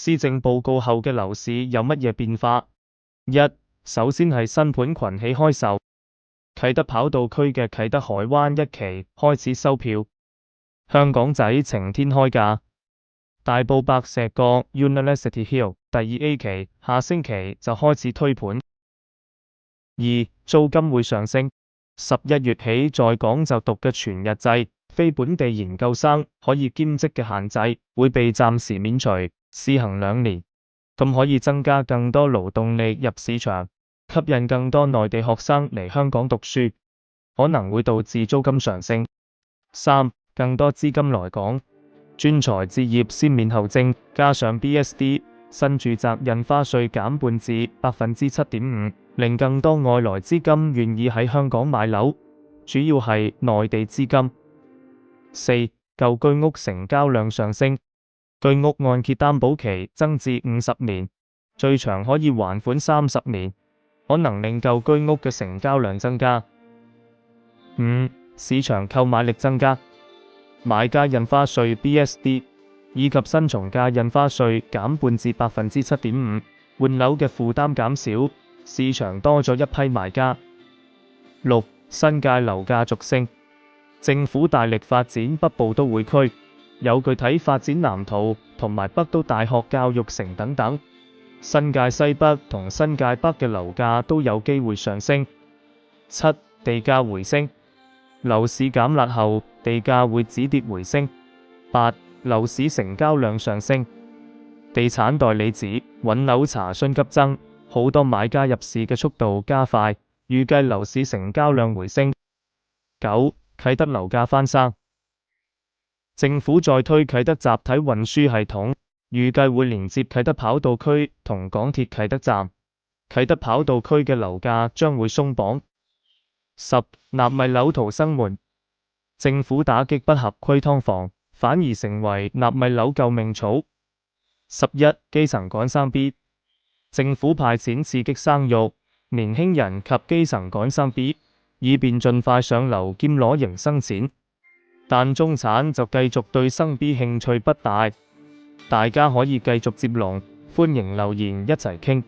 施政報告後嘅樓市有乜嘢變化？一、首先係新盤群起開售，啟德跑道區嘅啟德海灣一期開始收票，香港仔晴天開價，大埔白石角 University Hill 第2 A 期下星期就開始推盤。二、租金會上升，11月起在港就讀嘅全日制非本地研究生可以兼職嘅限制會被暫時免除，試行2年，咁可以增加更多勞動力入市場，吸引更多內地學生嚟香港讀書，可能會導致租金上升。三、更多資金來港，專才置業先免後徵，加上 BSD 新住宅印花稅減半至 7.5%， 令更多外來資金願意喺香港買樓，主要係內地資金。四、舊居屋成交量上升，居屋按揭擔保期增至50年，最長可以還款30年，可能令舊居屋嘅成交量增加。五、市場購買力增加，買家印花稅 BSD 以及新從價印花稅減半至 7.5%， 換樓嘅負擔減少，市場多咗一批買家。六、新界樓價續升，政府大力發展北部都會區，有具體發展藍圖同埋北都大學教育城等等，新界西北同新界北嘅樓價都有機會上升。七、地價回升，樓市減辣後地價會止跌回升。八、樓市成交量上升，地產代理指揾樓查詢急增，好多買家入市嘅速度加快，預計樓市成交量回升。九、啟德樓價翻生，政府再推啟德集體運輸系統，預計會連接啟德跑道區同港鐵啟德站，啟德跑道區嘅樓價將會鬆綁。十、納米樓逃生門，政府打擊不合規劏房，反而成為納米樓救命草。11、基層趕生 B， 政府派錢刺激生育，年輕人及基層趕生 B， 以便盡快上樓兼攞營生錢，但中產就繼續對生 B 興趣不大。大家可以繼續接龍，歡迎留言一齊傾。